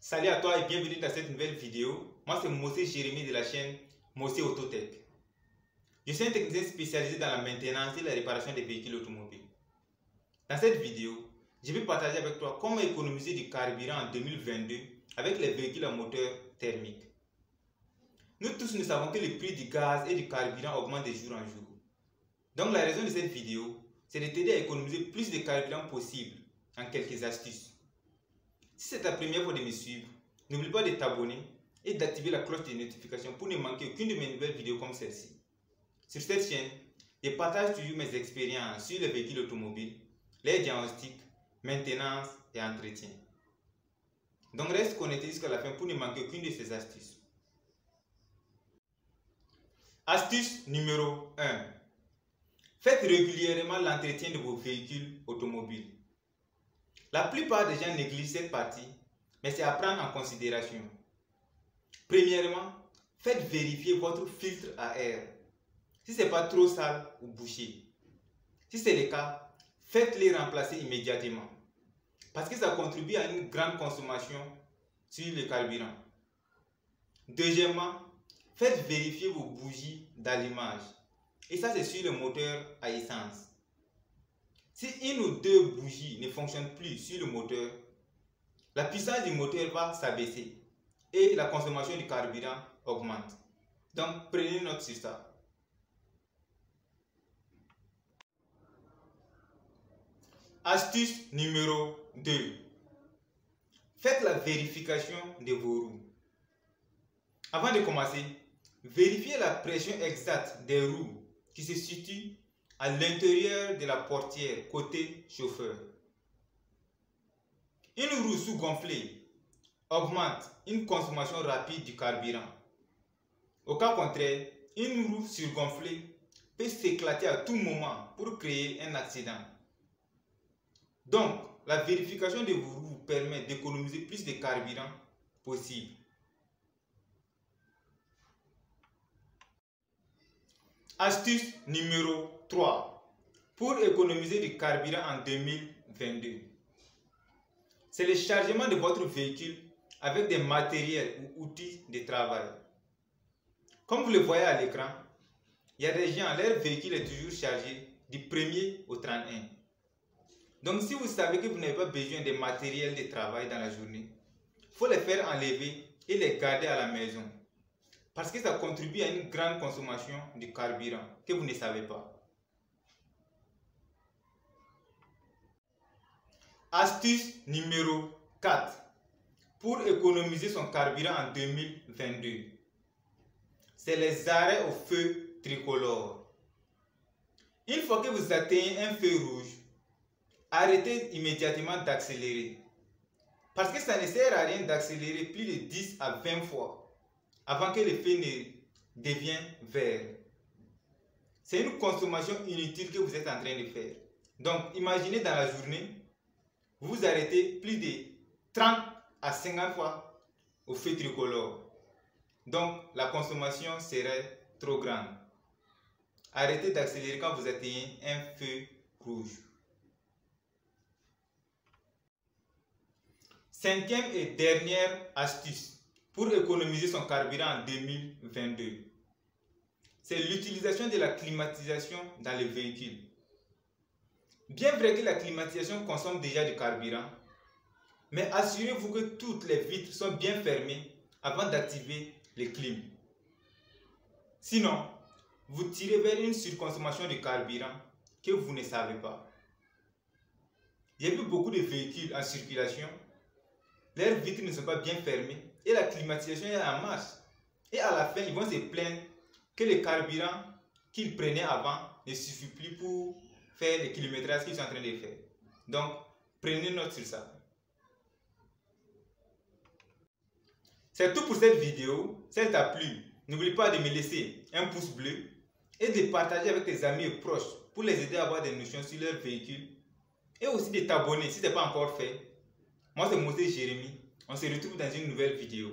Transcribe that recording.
Salut à toi et bienvenue dans cette nouvelle vidéo. Moi c'est Mosé Jérémy de la chaîne Mosé Autotech. Je suis un technicien spécialisé dans la maintenance et la réparation des véhicules automobiles. Dans cette vidéo, je vais partager avec toi comment économiser du carburant en 2022 avec les véhicules à moteur thermique. Nous tous nous savons que le prix du gaz et du carburant augmente de jour en jour. Donc la raison de cette vidéo, c'est de t'aider à économiser plus de carburant possible en quelques astuces. Si c'est ta première fois de me suivre, n'oublie pas de t'abonner et d'activer la cloche de notification pour ne manquer aucune de mes nouvelles vidéos comme celle-ci. Sur cette chaîne, je partage toujours mes expériences sur les véhicules automobiles, les diagnostics, maintenance et entretien. Donc reste connecté jusqu'à la fin pour ne manquer aucune de ces astuces. Astuce numéro 1. Faites régulièrement l'entretien de vos véhicules automobiles. La plupart des gens négligent cette partie, mais c'est à prendre en considération. Premièrement, faites vérifier votre filtre à air. Si ce n'est pas trop sale ou bouché. Si c'est le cas, faites-les remplacer immédiatement. Parce que ça contribue à une grande consommation sur le carburant. Deuxièmement, faites vérifier vos bougies d'allumage. Et ça, c'est sur le moteur à essence. Si une ou deux bougies ne fonctionnent plus sur le moteur, la puissance du moteur va s'abaisser et la consommation du carburant augmente. Donc, prenez note sur ça. Astuce numéro 2. Faites la vérification de vos roues. Avant de commencer, vérifiez la pression exacte des roues qui se situent à l'intérieur de la portière côté chauffeur. Une roue sous-gonflée augmente une consommation rapide du carburant. Au cas contraire, une roue surgonflée peut s'éclater à tout moment pour créer un accident. Donc, la vérification de vos roues permet d'économiser plus de carburant possible. Astuce numéro 3 pour économiser du carburant en 2022. C'est le chargement de votre véhicule avec des matériels ou outils de travail. Comme vous le voyez à l'écran, il y a des gens, leur véhicule est toujours chargé du 1er au 31. Donc si vous savez que vous n'avez pas besoin de matériel de travail dans la journée, il faut les faire enlever et les garder à la maison. Parce que ça contribue à une grande consommation de carburant que vous ne savez pas. Astuce numéro 4 pour économiser son carburant en 2022. C'est les arrêts au feu tricolore. Une fois que vous atteignez un feu rouge, arrêtez immédiatement d'accélérer. Parce que ça ne sert à rien d'accélérer plus de 10 à 20 fois avant que le feu ne devienne vert. C'est une consommation inutile que vous êtes en train de faire. Donc, imaginez dans la journée, vous vous arrêtez plus de 30 à 50 fois au feu tricolore. Donc, la consommation serait trop grande. Arrêtez d'accélérer quand vous atteignez un feu rouge. Cinquième et dernière astuce pour économiser son carburant en 2022. C'est l'utilisation de la climatisation dans le véhicule. Bien vrai que la climatisation consomme déjà du carburant, mais assurez-vous que toutes les vitres sont bien fermées avant d'activer les clim. Sinon, vous tirez vers une surconsommation de carburant que vous ne savez pas. J'ai vu beaucoup de véhicules en circulation, leurs vitres ne sont pas bien fermées et la climatisation est en marche. Et à la fin, ils vont se plaindre que le carburant qu'ils prenaient avant ne suffit plus pour faire le kilométrage qu'ils sont en train de faire. Donc, prenez note sur ça. C'est tout pour cette vidéo. Si elle t'a plu, n'oublie pas de me laisser un pouce bleu et de partager avec tes amis et proches pour les aider à avoir des notions sur leur véhicule. Et aussi de t'abonner si ce n'est pas encore fait. Moi, c'est Mosé Jérémy. On se retrouve dans une nouvelle vidéo.